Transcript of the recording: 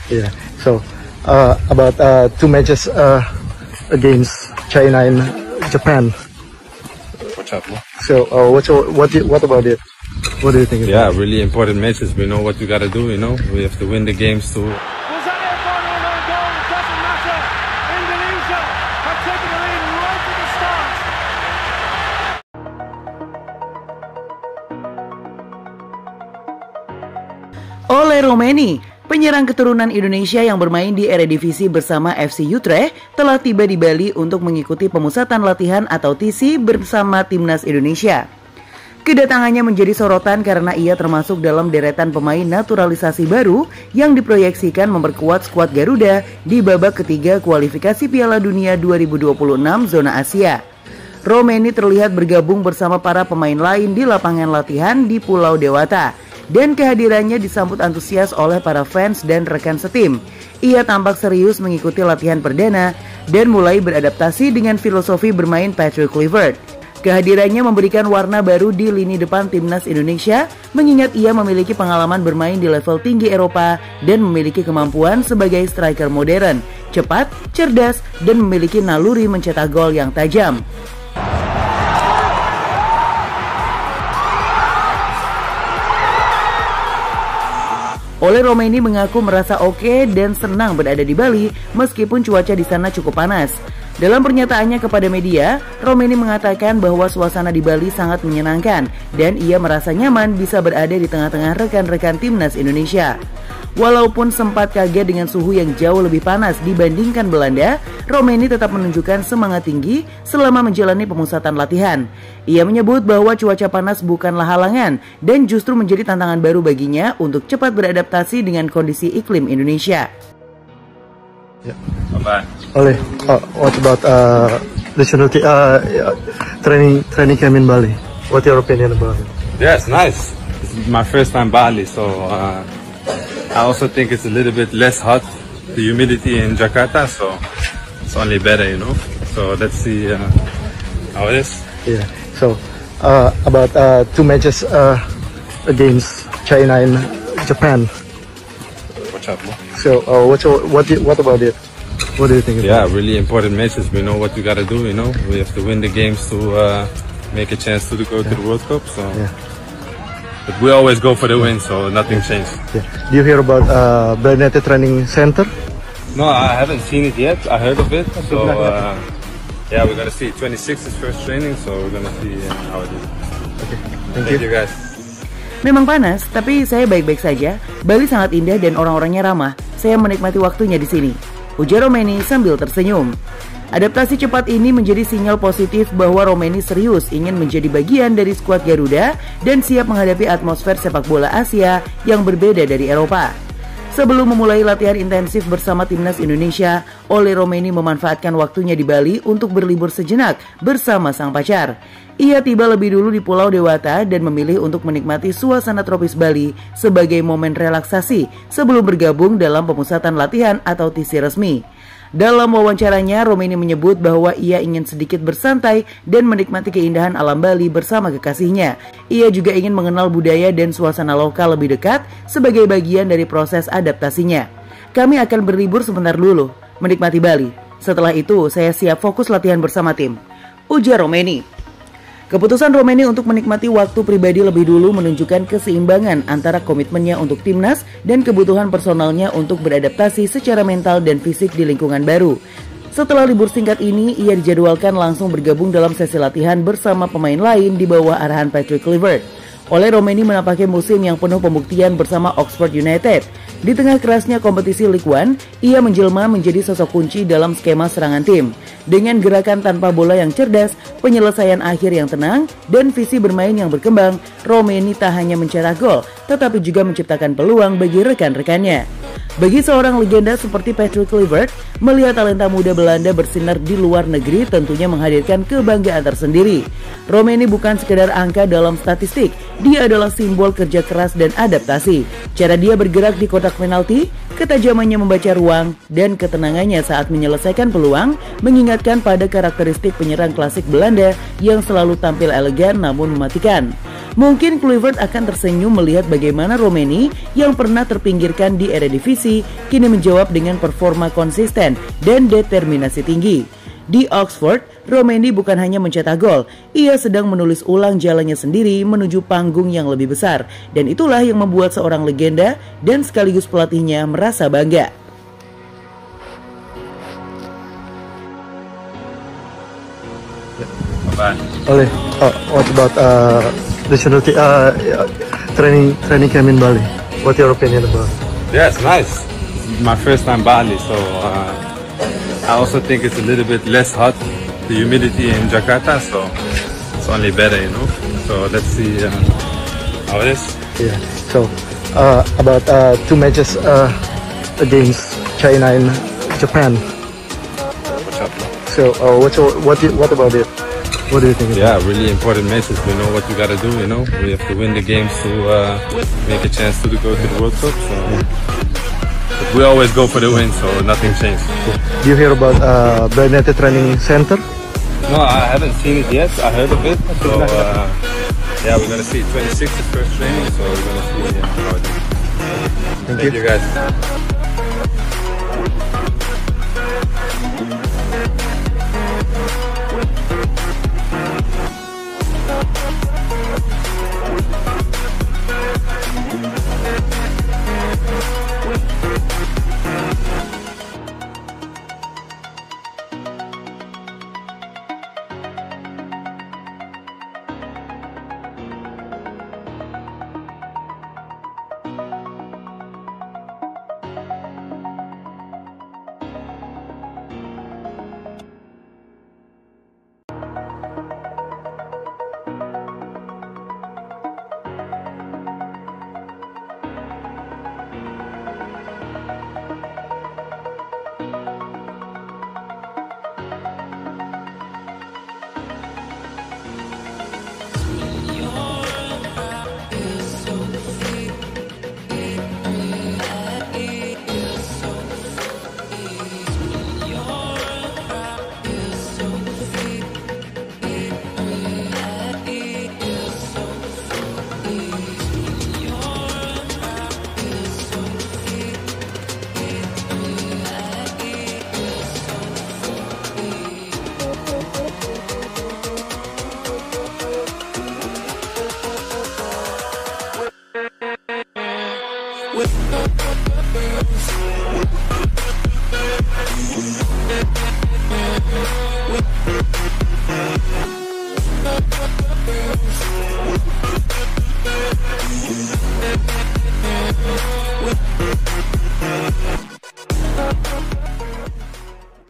Yeah. So about two matches against China and Japan. What's up? So what about it? What do you think? Yeah, really important matches. We know what we gotta do. You know, we have to win the games to. Was that their final unknown goal? It doesn't matter. Indonesia have taken the lead right at the start. Ole Romeni, penyerang keturunan Indonesia yang bermain di Eredivisie bersama FC Utrecht, telah tiba di Bali untuk mengikuti pemusatan latihan atau TC bersama Timnas Indonesia. Kedatangannya menjadi sorotan karena ia termasuk dalam deretan pemain naturalisasi baru yang diproyeksikan memperkuat skuad Garuda di babak ketiga kualifikasi Piala Dunia 2026 zona Asia. Romeni terlihat bergabung bersama para pemain lain di lapangan latihan di Pulau Dewata, dan kehadirannya disambut antusias oleh para fans dan rekan setim. Ia tampak serius mengikuti latihan perdana dan mulai beradaptasi dengan filosofi bermain Patrick Kluivert. Kehadirannya memberikan warna baru di lini depan Timnas Indonesia, mengingat ia memiliki pengalaman bermain di level tinggi Eropa dan memiliki kemampuan sebagai striker modern, cepat, cerdas, dan memiliki naluri mencetak gol yang tajam. Ole Romeni mengaku merasa oke dan senang berada di Bali meskipun cuaca di sana cukup panas. Dalam pernyataannya kepada media, Romeni mengatakan bahwa suasana di Bali sangat menyenangkan dan ia merasa nyaman bisa berada di tengah-tengah rekan-rekan Timnas Indonesia. Walaupun sempat kaget dengan suhu yang jauh lebih panas dibandingkan Belanda, Romeni tetap menunjukkan semangat tinggi selama menjalani pemusatan latihan. Ia menyebut bahwa cuaca panas bukanlah halangan dan justru menjadi tantangan baru baginya untuk cepat beradaptasi dengan kondisi iklim Indonesia. Yeah. Bye. Ole, what about national training camp in Bali? What's your opinion about it? Yeah, it's nice. It's my first time Bali, so I also think it's a little bit less hot, the humidity in Jakarta, so it's only better, you know. So let's see how it is. Yeah. So about two matches against China and Japan. What's up? So what about it? What do you think? Yeah, really important matches. We know what we gotta do. You know, we have to win the games to make a chance to go to the World Cup. So, but we always go for the win, so nothing changed. Yeah. Do you hear about Bernete Training Center? No, I haven't seen it yet. I heard of it. So yeah, we're gonna see. 26 is first training, so we're gonna see how it is. Okay. Thank you guys. Memang panas, tapi saya baik-baik saja. Bali sangat indah dan orang-orangnya ramah. Saya menikmati waktunya di sini, ujar Romeni sambil tersenyum. Adaptasi cepat ini menjadi sinyal positif bahwa Romeni serius ingin menjadi bagian dari skuad Garuda dan siap menghadapi atmosfer sepak bola Asia yang berbeda dari Eropa. Sebelum memulai latihan intensif bersama Timnas Indonesia, Ole Romeni memanfaatkan waktunya di Bali untuk berlibur sejenak bersama sang pacar. Ia tiba lebih dulu di Pulau Dewata dan memilih untuk menikmati suasana tropis Bali sebagai momen relaksasi sebelum bergabung dalam pemusatan latihan atau TC resmi. Dalam wawancaranya, Romeni menyebut bahwa ia ingin sedikit bersantai dan menikmati keindahan alam Bali bersama kekasihnya. Ia juga ingin mengenal budaya dan suasana lokal lebih dekat sebagai bagian dari proses adaptasinya. Kami akan berlibur sebentar dulu, menikmati Bali. Setelah itu, saya siap fokus latihan bersama tim, ujar Romeni. Keputusan Romeni untuk menikmati waktu pribadi lebih dulu menunjukkan keseimbangan antara komitmennya untuk timnas dan kebutuhan personalnya untuk beradaptasi secara mental dan fisik di lingkungan baru. Setelah libur singkat ini, ia dijadwalkan langsung bergabung dalam sesi latihan bersama pemain lain di bawah arahan Patrick Kluivert. Ole Romeni menapaki musim yang penuh pembuktian bersama Oxford United. Di tengah kerasnya kompetisi League One, ia menjelma menjadi sosok kunci dalam skema serangan tim. Dengan gerakan tanpa bola yang cerdas, penyelesaian akhir yang tenang, dan visi bermain yang berkembang, Romeni tak hanya mencetak gol, tetapi juga menciptakan peluang bagi rekan-rekannya. Bagi seorang legenda seperti Patrick Kluivert, melihat talenta muda Belanda bersinar di luar negeri tentunya menghadirkan kebanggaan tersendiri. Romeni bukan sekedar angka dalam statistik, dia adalah simbol kerja keras dan adaptasi. Cara dia bergerak di kotak penalti, ketajamannya membaca ruang, dan ketenangannya saat menyelesaikan peluang mengingatkan pada karakteristik penyerang klasik Belanda yang selalu tampil elegan namun mematikan. Mungkin Kluivert akan tersenyum melihat bagaimana Romeni yang pernah terpinggirkan di Eredivisie kini menjawab dengan performa konsisten dan determinasi tinggi. Di Oxford, Romeni bukan hanya mencetak gol, ia sedang menulis ulang jalannya sendiri menuju panggung yang lebih besar. Dan itulah yang membuat seorang legenda dan sekaligus pelatihnya merasa bangga. Ole, what about national training camp in Bali? What's your opinion about it? Yeah, it's nice. It's my first time Bali, so I also think it's a little bit less hot, the humidity in Jakarta, so it's only better, you know. So let's see how it is. Yeah. So about 2 matches against China and Japan. So what about it? What do you think? Yeah, really important matches. We know what we gotta do. You know, we have to win the games to make a chance to go to the World Cup. So but we always go for the win, so nothing changed. Do you hear about Bernete Training Center? No, I haven't seen it yet. I heard of it. So yeah, we're gonna see 26 is first training, so we're gonna see how it is. Thank you guys.